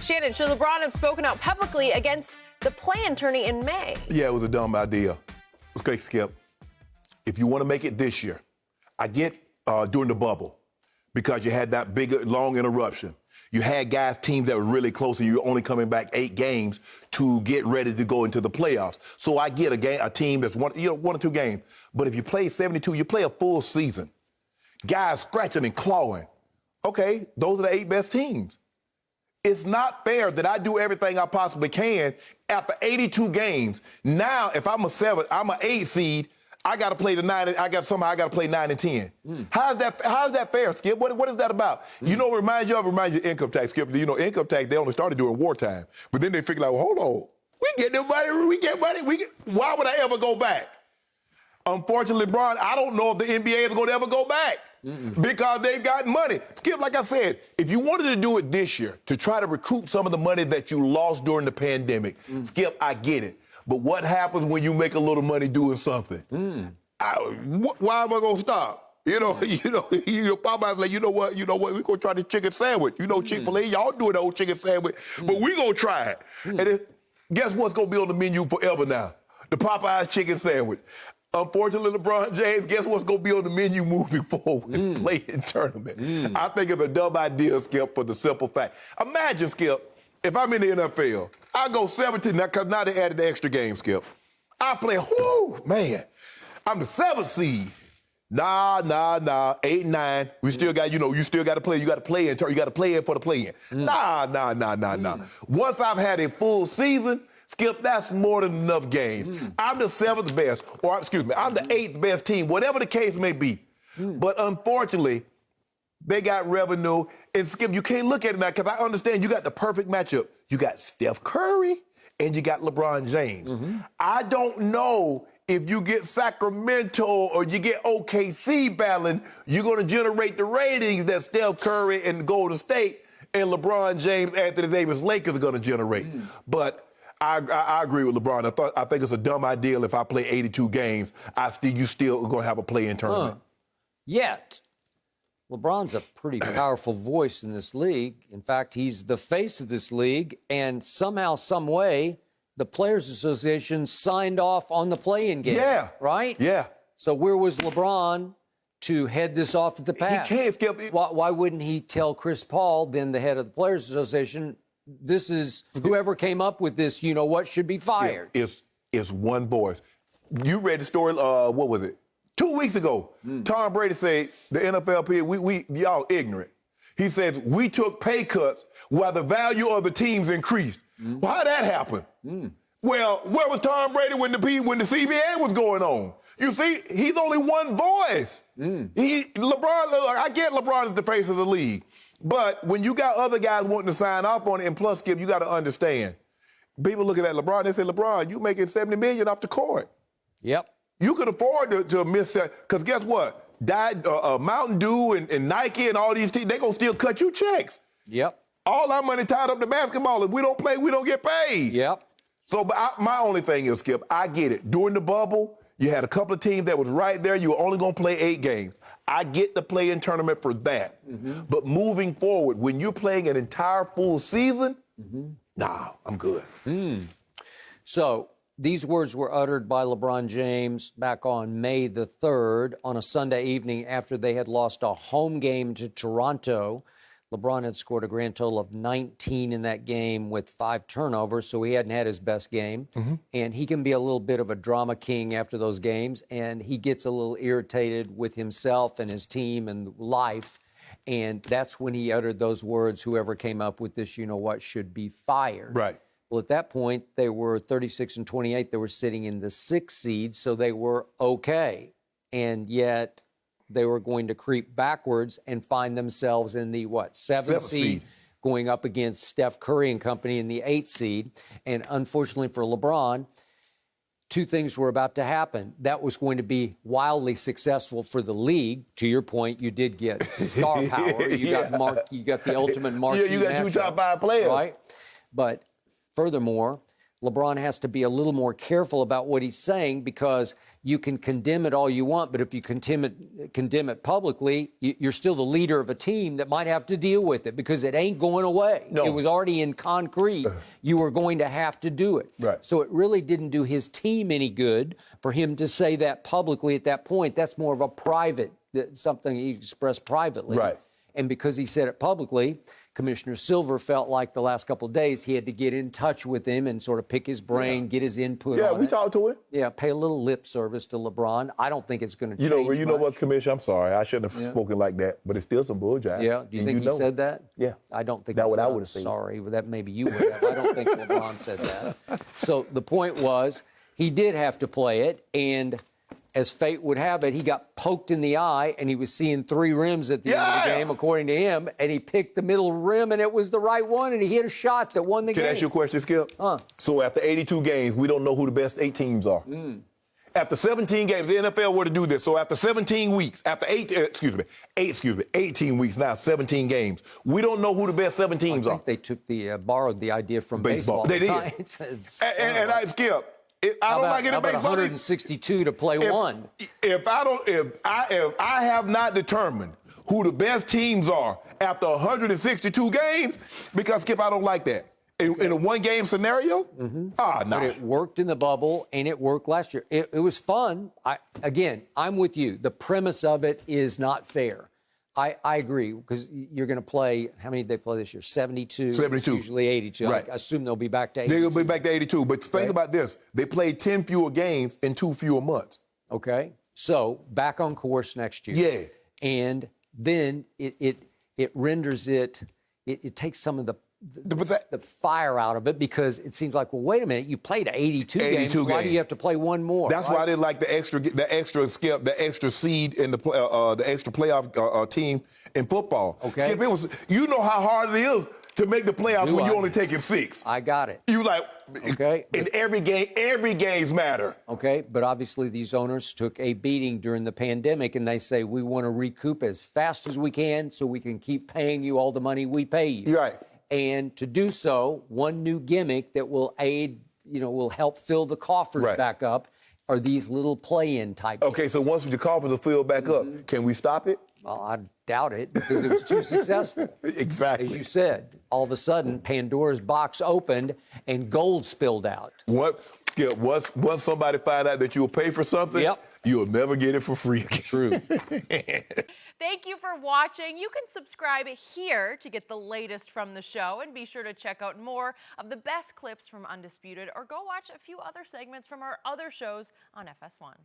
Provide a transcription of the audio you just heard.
Shannon, should LeBron have spoken out publicly against the play-in tourney in May? Yeah, it was a dumb idea. Okay, Skip. If you want to make it this year, I get during the bubble because you had that big, long interruption. You had teams that were really close, and you're only coming back 8 games to get ready to go into the playoffs. So I get a team that's one or two games. But if you play 72, you play a full season. Guys scratching and clawing. Okay, those are the 8 best teams. It's not fair that I do everything I possibly can after 82 games. Now, if I'm I'm an 8 seed. I got to play the 9. I got to play 9 and 10. How's that fair, Skip? What is that about? You know, it reminds you of income tax, Skip. You know, income tax they only started during wartime, but then they figured out, well, hold on, we get money. Why would I ever go back? Unfortunately, LeBron, I don't know if the NBA is going to ever go back because they've got money. Skip, like I said, if you wanted to do it this year to try to recoup some of the money that you lost during the pandemic, Skip, I get it. But what happens when you make a little money doing something? Why am I gonna stop? Popeye's like, you know what? We're gonna try the chicken sandwich. You know, Chick-fil-A, y'all doing the old chicken sandwich, but we gonna try it. And guess what's gonna be on the menu forever now? The Popeye's chicken sandwich. Unfortunately, LeBron James, guess what's going to be on the menu moving forward? Play-in tournament. I think it's a dumb idea, Skip, for the simple fact. Imagine, Skip, if I'm in the NFL, I go 17, because now they added the extra game, Skip. I play, man, I'm the 7th seed. Nah, 8 and 9. We still got, you still got to play. You got to play in, you got to play in for the play-in. Nah. Once I've had a full season, Skip, that's more than enough games. I'm the 7th best, or excuse me, I'm the 8th best team, whatever the case may be. But unfortunately, they got revenue. And Skip, you can't look at it now because I understand you got the perfect matchup. You got Steph Curry and you got LeBron James. I don't know if you get Sacramento or you get OKC battling, you're going to generate the ratings that Steph Curry and Golden State and LeBron James, Anthony Davis, Lakers are going to generate. But I agree with LeBron. I think it's a dumb idea if I play 82 games, you still going to have a play-in tournament. Yet, LeBron's a pretty powerful voice in this league. In fact, he's the face of this league, and somehow, some way, the Players Association signed off on the play-in game. Yeah. Right? Yeah. So where was LeBron to head this off at the pass? He can't, Skip. Why wouldn't he tell Chris Paul, then the head of the Players Association, this is whoever came up with this, should be fired? Yeah, it's one voice. You read the story, what was it? 2 weeks ago, Tom Brady said, the NFLP, y'all ignorant. He says, we took pay cuts while the value of the teams increased. Well, how'd that happen? Well, where was Tom Brady when the CBA was going on? You see, he's only one voice. I get LeBron is the face of the league. But when you got other guys wanting to sign off on it, and plus, Skip, you got to understand. People looking at LeBron, they say, LeBron, you making $70 million off the court. Yep. You could afford to miss that, because guess what? Mountain Dew and Nike and all these teams, they're going to still cut you checks. Yep. All our money tied up to basketball. If we don't play, we don't get paid. Yep. So my only thing is, Skip, I get it. During the bubble, you had a couple of teams that was right there. You were only going to play 8 games. I get the play-in tournament for that. But moving forward, when you're playing an entire full season, nah, I'm good. So these words were uttered by LeBron James back on May the 3rd on a Sunday evening after they had lost a home game to Toronto. LeBron had scored a grand total of 19 in that game with 5 turnovers, so he hadn't had his best game. And he can be a little bit of a drama king after those games, and he gets a little irritated with himself and his team and life. And that's when he uttered those words, whoever came up with this, should be fired. Right. Well, at that point, they were 36-28. They were sitting in the 6th seed, so they were okay. And yet they were going to creep backwards and find themselves in the, 7th seed, going up against Steph Curry and company in the 8th seed. And unfortunately for LeBron, 2 things were about to happen. That was going to be wildly successful for the league. To your point, you did get star power. You got the ultimate marquee. Yeah, you got 2 top 5 players. Right? But furthermore, LeBron has to be a little more careful about what he's saying, because you can condemn it all you want, but if you condemn it publicly, you're still the leader of a team that might have to deal with it, because it ain't going away. No. It was already in concrete. You were going to have to do it. Right. So it really didn't do his team any good for him to say that publicly at that point. That's more of a private, something he expressed privately. Right. And because he said it publicly, Commissioner Silver felt like the last couple of days he had to get in touch with him and sort of pick his brain, get his input on we it. talked to him. Yeah, pay a little lip service to LeBron. I don't think it's going to change You know much. what, Commissioner? I'm sorry. I shouldn't have spoken like that, but it's still some bull jive. Yeah, do you think he said that? Yeah. I don't think That's he what said I I'm would have said. Sorry, but that maybe you would have. I don't think LeBron said that. So the point was, he did have to play it, and as fate would have it, he got poked in the eye, and he was seeing 3 rims at the end of the game, according to him, and he picked the middle rim, and it was the right one, and he hit a shot that won the game. Can I ask you a question, Skip? So after 82 games, we don't know who the best 8 teams are. After 17 games, the NFL were to do this. So after 17 weeks, after 18 weeks now, 17 games, we don't know who the best 7 teams I are. think they took borrowed the idea from baseball. They did. And I, Skip, I don't like it in baseball. 162 to play one. If I have not determined who the best teams are after 162 games, because Skip, I don't like that. In a one-game scenario? No. But it worked in the bubble, and it worked last year. It was fun. I'm with you. The premise of it is not fair. I agree, because you're going to play, how many did they play this year? 72? 72. Usually 82. Right. I assume they'll be back to 82. They'll be back to 82. But think about this. They played 10 fewer games in 2 fewer months. Okay. So back on course next year. Yeah. And then it renders it takes some of the fire out of it, because it seems like, well, wait a minute, you played 82 games. Why do you have to play one more? That's why I didn't like the extra Skip, the extra seed in the extra playoff team in football. Okay. Skip, it was, you know how hard it is to make the playoffs when you're only taking 6. I got it. You like, okay. In every games matter. Okay, but obviously these owners took a beating during the pandemic, and they say, we want to recoup as fast as we can so we can keep paying you all the money we pay you. Right. And to do so, one new gimmick that will aid, will help fill the coffers back up are these little play-in type games. Okay, so once the coffers are filled back up, can we stop it? Well, I doubt it, because it was too successful. Exactly. As you said, all of a sudden, Pandora's box opened and gold spilled out. Skip, once somebody find out that you'll pay for something, you'll never get it for free again. True. Thank you for watching. You can subscribe here to get the latest from the show, and be sure to check out more of the best clips from Undisputed, or go watch a few other segments from our other shows on FS1.